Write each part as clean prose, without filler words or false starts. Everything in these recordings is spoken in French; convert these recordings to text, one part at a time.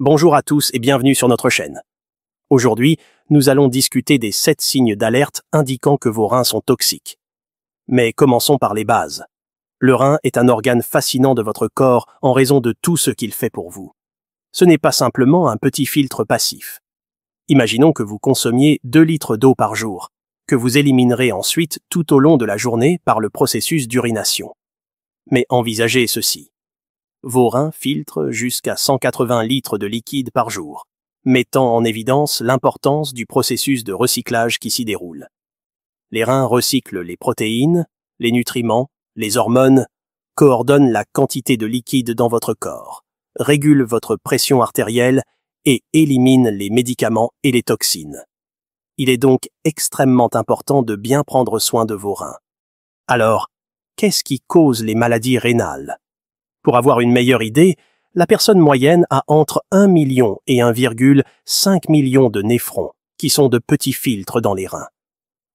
Bonjour à tous et bienvenue sur notre chaîne. Aujourd'hui, nous allons discuter des 7 signes d'alerte indiquant que vos reins sont toxiques. Mais commençons par les bases. Le rein est un organe fascinant de votre corps en raison de tout ce qu'il fait pour vous. Ce n'est pas simplement un petit filtre passif. Imaginons que vous consommiez 2 litres d'eau par jour, que vous éliminerez ensuite tout au long de la journée par le processus d'urination. Mais envisagez ceci. Vos reins filtrent jusqu'à 180 litres de liquide par jour, mettant en évidence l'importance du processus de recyclage qui s'y déroule. Les reins recyclent les protéines, les nutriments, les hormones, coordonnent la quantité de liquide dans votre corps, régulent votre pression artérielle et éliminent les médicaments et les toxines. Il est donc extrêmement important de bien prendre soin de vos reins. Alors, qu'est-ce qui cause les maladies rénales ? Pour avoir une meilleure idée, la personne moyenne a entre 1 million et 1,5 million de néphrons, qui sont de petits filtres dans les reins.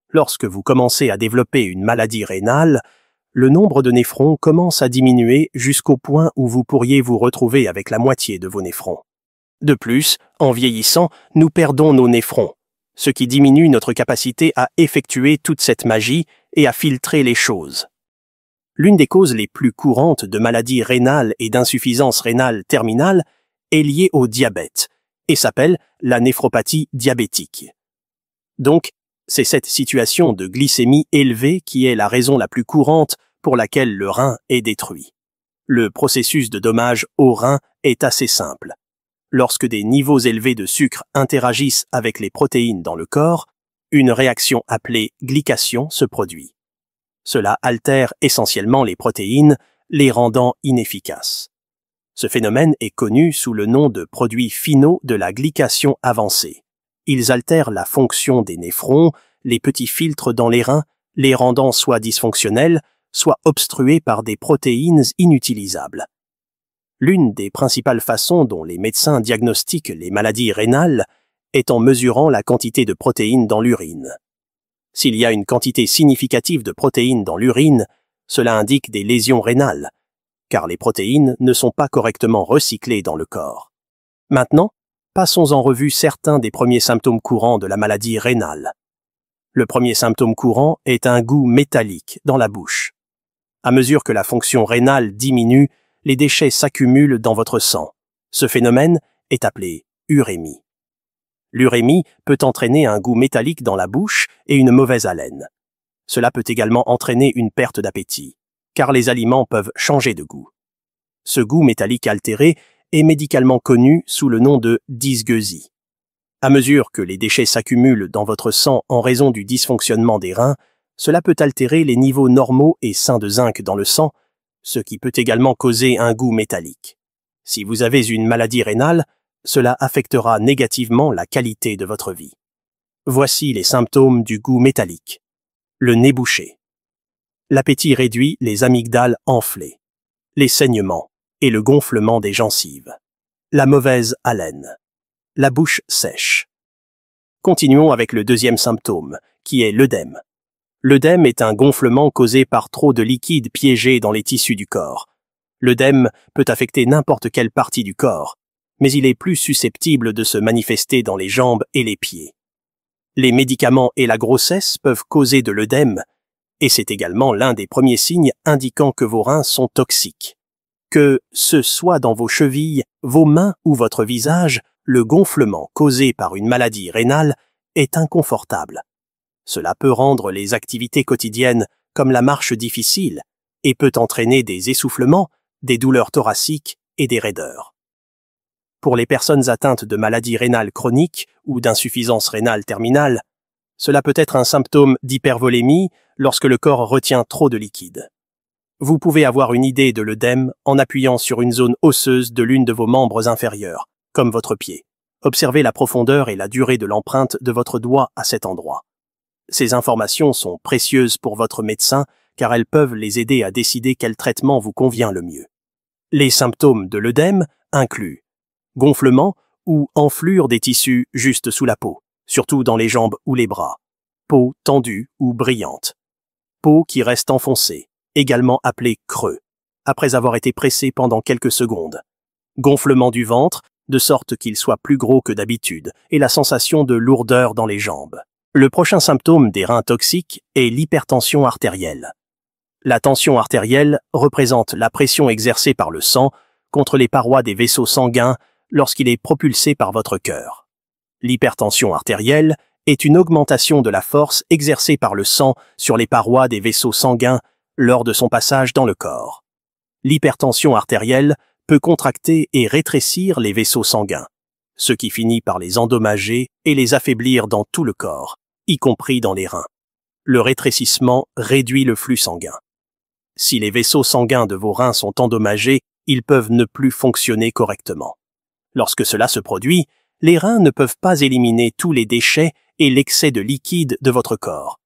Lorsque vous commencez à développer une maladie rénale, le nombre de néphrons commence à diminuer jusqu'au point où vous pourriez vous retrouver avec la moitié de vos néphrons. De plus, en vieillissant, nous perdons nos néphrons, ce qui diminue notre capacité à effectuer toute cette magie et à filtrer les choses. L'une des causes les plus courantes de maladies rénales et d'insuffisance rénale terminale est liée au diabète et s'appelle la néphropathie diabétique. Donc, c'est cette situation de glycémie élevée qui est la raison la plus courante pour laquelle le rein est détruit. Le processus de dommage au rein est assez simple. Lorsque des niveaux élevés de sucre interagissent avec les protéines dans le corps, une réaction appelée glycation se produit. Cela altère essentiellement les protéines, les rendant inefficaces. Ce phénomène est connu sous le nom de produits finaux de la glycation avancée. Ils altèrent la fonction des néphrons, les petits filtres dans les reins, les rendant soit dysfonctionnels, soit obstrués par des protéines inutilisables. L'une des principales façons dont les médecins diagnostiquent les maladies rénales est en mesurant la quantité de protéines dans l'urine. S'il y a une quantité significative de protéines dans l'urine, cela indique des lésions rénales, car les protéines ne sont pas correctement recyclées dans le corps. Maintenant, passons en revue certains des premiers symptômes courants de la maladie rénale. Le premier symptôme courant est un goût métallique dans la bouche. À mesure que la fonction rénale diminue, les déchets s'accumulent dans votre sang. Ce phénomène est appelé urémie. L'urémie peut entraîner un goût métallique dans la bouche et une mauvaise haleine. Cela peut également entraîner une perte d'appétit, car les aliments peuvent changer de goût. Ce goût métallique altéré est médicalement connu sous le nom de dysgeusie. À mesure que les déchets s'accumulent dans votre sang en raison du dysfonctionnement des reins, cela peut altérer les niveaux normaux et sains de zinc dans le sang, ce qui peut également causer un goût métallique. Si vous avez une maladie rénale, cela affectera négativement la qualité de votre vie. Voici les symptômes du goût métallique. Le nez bouché. L'appétit réduit, les amygdales enflées. Les saignements et le gonflement des gencives. La mauvaise haleine. La bouche sèche. Continuons avec le deuxième symptôme, qui est l'œdème. L'œdème est un gonflement causé par trop de liquide piégé dans les tissus du corps. L'œdème peut affecter n'importe quelle partie du corps, mais il est plus susceptible de se manifester dans les jambes et les pieds. Les médicaments et la grossesse peuvent causer de l'œdème, et c'est également l'un des premiers signes indiquant que vos reins sont toxiques. Que ce soit dans vos chevilles, vos mains ou votre visage, le gonflement causé par une maladie rénale est inconfortable. Cela peut rendre les activités quotidiennes comme la marche difficile et peut entraîner des essoufflements, des douleurs thoraciques et des raideurs. Pour les personnes atteintes de maladies rénales chroniques ou d'insuffisance rénale terminale, cela peut être un symptôme d'hypervolémie lorsque le corps retient trop de liquide. Vous pouvez avoir une idée de l'œdème en appuyant sur une zone osseuse de l'une de vos membres inférieurs, comme votre pied. Observez la profondeur et la durée de l'empreinte de votre doigt à cet endroit. Ces informations sont précieuses pour votre médecin car elles peuvent les aider à décider quel traitement vous convient le mieux. Les symptômes de l'œdème incluent gonflement ou enflure des tissus juste sous la peau, surtout dans les jambes ou les bras. Peau tendue ou brillante. Peau qui reste enfoncée, également appelée creux, après avoir été pressée pendant quelques secondes. Gonflement du ventre de sorte qu'il soit plus gros que d'habitude, et la sensation de lourdeur dans les jambes. Le prochain symptôme des reins toxiques est l'hypertension artérielle. La tension artérielle représente la pression exercée par le sang contre les parois des vaisseaux sanguins lorsqu'il est propulsé par votre cœur. L'hypertension artérielle est une augmentation de la force exercée par le sang sur les parois des vaisseaux sanguins lors de son passage dans le corps. L'hypertension artérielle peut contracter et rétrécir les vaisseaux sanguins, ce qui finit par les endommager et les affaiblir dans tout le corps, y compris dans les reins. Le rétrécissement réduit le flux sanguin. Si les vaisseaux sanguins de vos reins sont endommagés, ils peuvent ne plus fonctionner correctement. Lorsque cela se produit, les reins ne peuvent pas éliminer tous les déchets et l'excès de liquide de votre corps.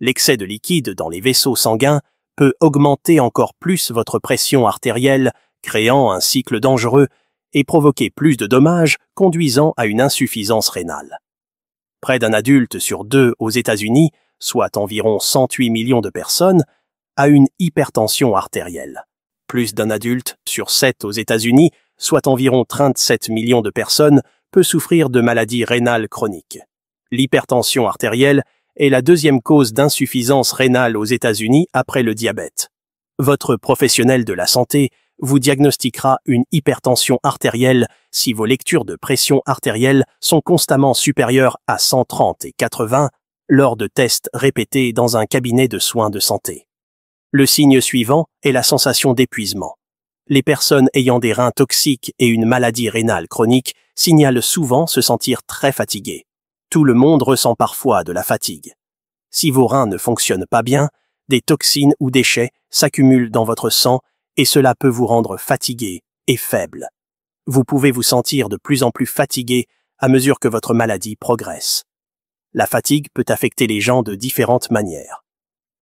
L'excès de liquide dans les vaisseaux sanguins peut augmenter encore plus votre pression artérielle, créant un cycle dangereux et provoquer plus de dommages, conduisant à une insuffisance rénale. Près d'un adulte sur 2 aux États-Unis, soit environ 108 millions de personnes, a une hypertension artérielle. Plus d'un adulte sur 7 aux États-Unis, soit environ 37 millions de personnes, peut souffrir de maladies rénales chroniques. L'hypertension artérielle est la deuxième cause d'insuffisance rénale aux États-Unis après le diabète. Votre professionnel de la santé vous diagnostiquera une hypertension artérielle si vos lectures de pression artérielle sont constamment supérieures à 130 et 80 lors de tests répétés dans un cabinet de soins de santé. Le signe suivant est la sensation d'épuisement. Les personnes ayant des reins toxiques et une maladie rénale chronique signalent souvent se sentir très fatiguées. Tout le monde ressent parfois de la fatigue. Si vos reins ne fonctionnent pas bien, des toxines ou déchets s'accumulent dans votre sang et cela peut vous rendre fatigué et faible. Vous pouvez vous sentir de plus en plus fatigué à mesure que votre maladie progresse. La fatigue peut affecter les gens de différentes manières.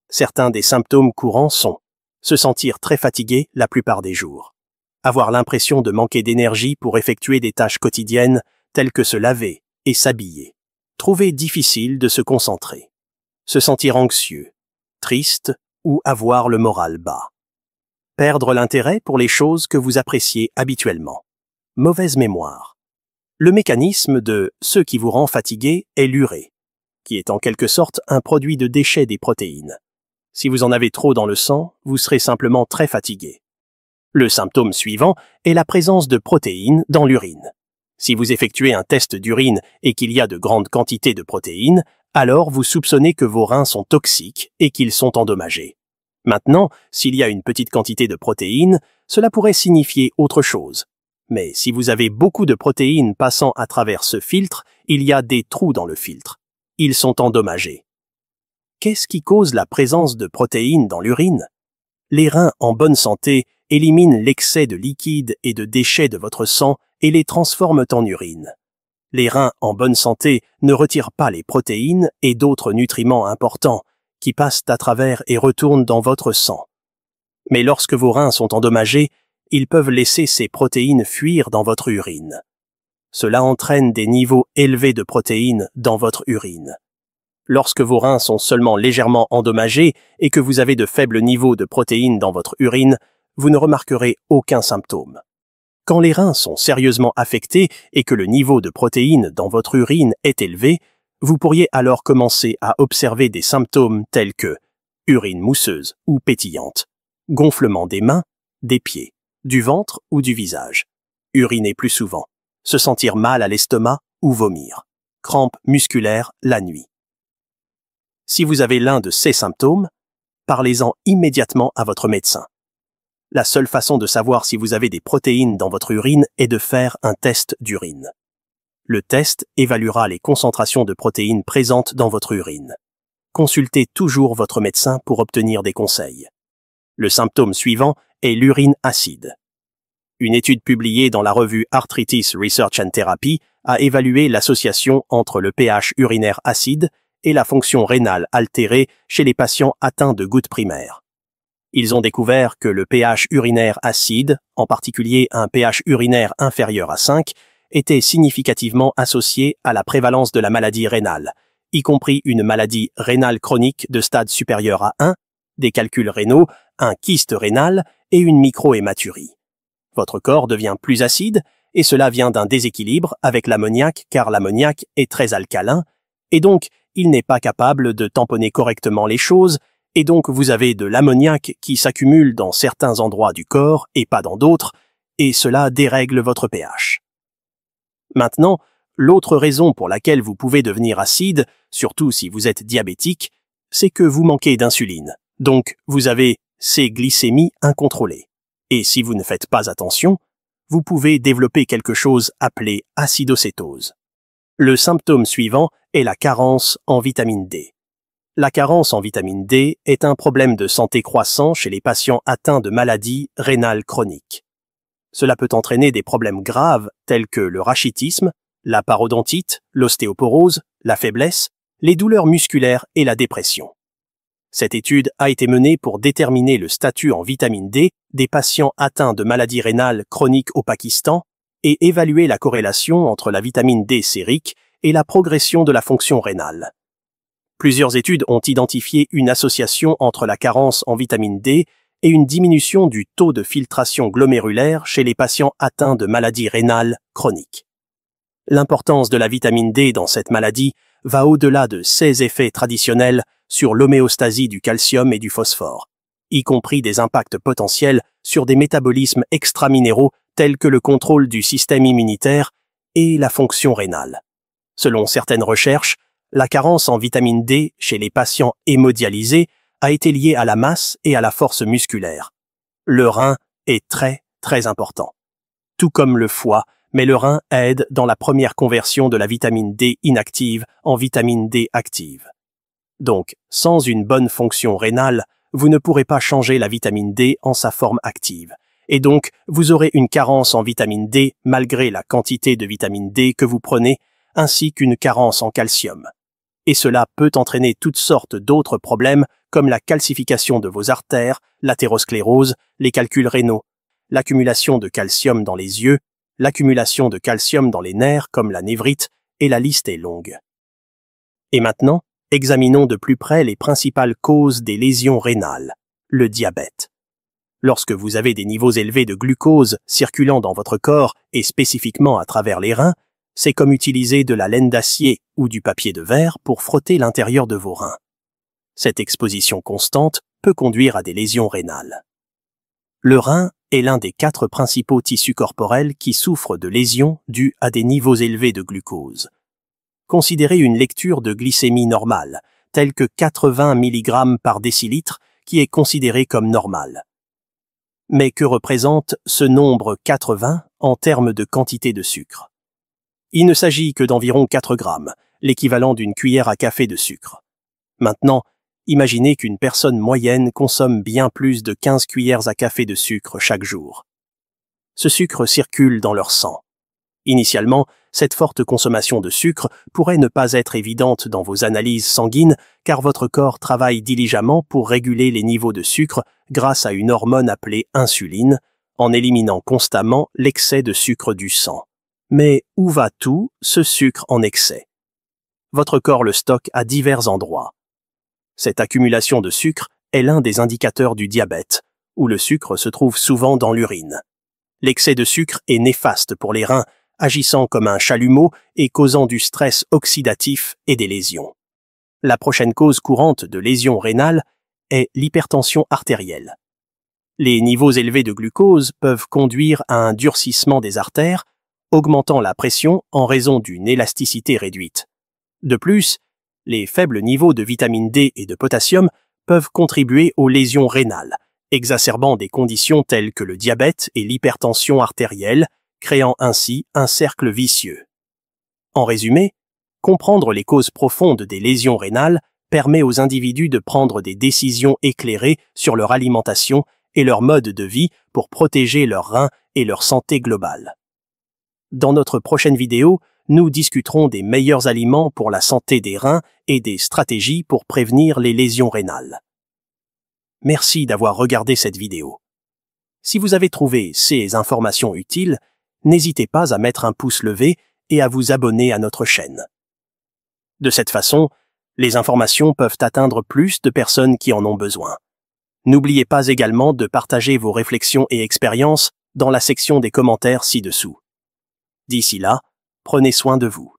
Certains des symptômes courants sont se sentir très fatigué la plupart des jours, avoir l'impression de manquer d'énergie pour effectuer des tâches quotidiennes telles que se laver et s'habiller, trouver difficile de se concentrer, se sentir anxieux, triste ou avoir le moral bas. Perdre l'intérêt pour les choses que vous appréciez habituellement. Mauvaise mémoire. Le mécanisme de ce qui vous rend fatigué est l'urée, qui est en quelque sorte un produit de déchet des protéines. Si vous en avez trop dans le sang, vous serez simplement très fatigué. Le symptôme suivant est la présence de protéines dans l'urine. Si vous effectuez un test d'urine et qu'il y a de grandes quantités de protéines, alors vous soupçonnez que vos reins sont toxiques et qu'ils sont endommagés. Maintenant, s'il y a une petite quantité de protéines, cela pourrait signifier autre chose. Mais si vous avez beaucoup de protéines passant à travers ce filtre, il y a des trous dans le filtre. Ils sont endommagés. Qu'est-ce qui cause la présence de protéines dans l'urine? Les reins en bonne santé éliminent l'excès de liquide et de déchets de votre sang et les transforment en urine. Les reins en bonne santé ne retirent pas les protéines et d'autres nutriments importants qui passent à travers et retournent dans votre sang. Mais lorsque vos reins sont endommagés, ils peuvent laisser ces protéines fuir dans votre urine. Cela entraîne des niveaux élevés de protéines dans votre urine. Lorsque vos reins sont seulement légèrement endommagés et que vous avez de faibles niveaux de protéines dans votre urine, vous ne remarquerez aucun symptôme. Quand les reins sont sérieusement affectés et que le niveau de protéines dans votre urine est élevé, vous pourriez alors commencer à observer des symptômes tels que urine mousseuse ou pétillante, gonflement des mains, des pieds, du ventre ou du visage, uriner plus souvent, se sentir mal à l'estomac ou vomir, crampes musculaires la nuit. Si vous avez l'un de ces symptômes, parlez-en immédiatement à votre médecin. La seule façon de savoir si vous avez des protéines dans votre urine est de faire un test d'urine. Le test évaluera les concentrations de protéines présentes dans votre urine. Consultez toujours votre médecin pour obtenir des conseils. Le symptôme suivant est l'urine acide. Une étude publiée dans la revue Arthritis Research and Therapy a évalué l'association entre le pH urinaire acide et la fonction rénale altérée chez les patients atteints de gouttes primaires. Ils ont découvert que le pH urinaire acide, en particulier un pH urinaire inférieur à 5, était significativement associé à la prévalence de la maladie rénale, y compris une maladie rénale chronique de stade supérieur à 1, des calculs rénaux, un kyste rénal et une microhématurie. Votre corps devient plus acide et cela vient d'un déséquilibre avec l'ammoniac car l'ammoniac est très alcalin, et donc il n'est pas capable de tamponner correctement les choses, et donc vous avez de l'ammoniac qui s'accumule dans certains endroits du corps et pas dans d'autres, et cela dérègle votre pH. Maintenant, l'autre raison pour laquelle vous pouvez devenir acide, surtout si vous êtes diabétique, c'est que vous manquez d'insuline. Donc, vous avez ces glycémies incontrôlées. Et si vous ne faites pas attention, vous pouvez développer quelque chose appelé acidocétose. Le symptôme suivant est la carence en vitamine D. La carence en vitamine D est un problème de santé croissant chez les patients atteints de maladies rénales chroniques. Cela peut entraîner des problèmes graves tels que le rachitisme, la parodontite, l'ostéoporose, la faiblesse, les douleurs musculaires et la dépression. Cette étude a été menée pour déterminer le statut en vitamine D des patients atteints de maladies rénales chroniques au Pakistan et évaluer la corrélation entre la vitamine D sérique et la progression de la fonction rénale. Plusieurs études ont identifié une association entre la carence en vitamine D et une diminution du taux de filtration glomérulaire chez les patients atteints de maladies rénales chroniques. L'importance de la vitamine D dans cette maladie va au-delà de ses effets traditionnels sur l'homéostasie du calcium et du phosphore, y compris des impacts potentiels sur des métabolismes extraminéraux tels que le contrôle du système immunitaire et la fonction rénale. Selon certaines recherches, la carence en vitamine D chez les patients hémodialysés a été liée à la masse et à la force musculaire. Le rein est très important. Tout comme le foie, mais le rein aide dans la première conversion de la vitamine D inactive en vitamine D active. Donc, sans une bonne fonction rénale, vous ne pourrez pas changer la vitamine D en sa forme active. Et donc, vous aurez une carence en vitamine D malgré la quantité de vitamine D que vous prenez, ainsi qu'une carence en calcium. Et cela peut entraîner toutes sortes d'autres problèmes comme la calcification de vos artères, l'athérosclérose, les calculs rénaux, l'accumulation de calcium dans les yeux, l'accumulation de calcium dans les nerfs comme la névrite, et la liste est longue. Et maintenant, examinons de plus près les principales causes des lésions rénales, le diabète. Lorsque vous avez des niveaux élevés de glucose circulant dans votre corps et spécifiquement à travers les reins, c'est comme utiliser de la laine d'acier ou du papier de verre pour frotter l'intérieur de vos reins. Cette exposition constante peut conduire à des lésions rénales. Le rein est l'un des 4 principaux tissus corporels qui souffrent de lésions dues à des niveaux élevés de glucose. Considérez une lecture de glycémie normale, telle que 80 mg par décilitre, qui est considérée comme normale. Mais que représente ce nombre 80 en termes de quantité de sucre? Il ne s'agit que d'environ 4 grammes, l'équivalent d'une cuillère à café de sucre. Maintenant, imaginez qu'une personne moyenne consomme bien plus de 15 cuillères à café de sucre chaque jour. Ce sucre circule dans leur sang. Initialement, cette forte consommation de sucre pourrait ne pas être évidente dans vos analyses sanguines car votre corps travaille diligemment pour réguler les niveaux de sucre grâce à une hormone appelée insuline, en éliminant constamment l'excès de sucre du sang. Mais où va tout ce sucre en excès? Votre corps le stocke à divers endroits. Cette accumulation de sucre est l'un des indicateurs du diabète, où le sucre se trouve souvent dans l'urine. L'excès de sucre est néfaste pour les reins, agissant comme un chalumeau et causant du stress oxydatif et des lésions. La prochaine cause courante de lésions rénales est l'hypertension artérielle. Les niveaux élevés de glucose peuvent conduire à un durcissement des artères, augmentant la pression en raison d'une élasticité réduite. De plus, les faibles niveaux de vitamine D et de potassium peuvent contribuer aux lésions rénales, exacerbant des conditions telles que le diabète et l'hypertension artérielle, créant ainsi un cercle vicieux. En résumé, comprendre les causes profondes des lésions rénales permet aux individus de prendre des décisions éclairées sur leur alimentation et leur mode de vie pour protéger leurs reins et leur santé globale. Dans notre prochaine vidéo, nous discuterons des meilleurs aliments pour la santé des reins et des stratégies pour prévenir les lésions rénales. Merci d'avoir regardé cette vidéo. Si vous avez trouvé ces informations utiles, n'hésitez pas à mettre un pouce levé et à vous abonner à notre chaîne. De cette façon, les informations peuvent atteindre plus de personnes qui en ont besoin. N'oubliez pas également de partager vos réflexions et expériences dans la section des commentaires ci-dessous. D'ici là, prenez soin de vous.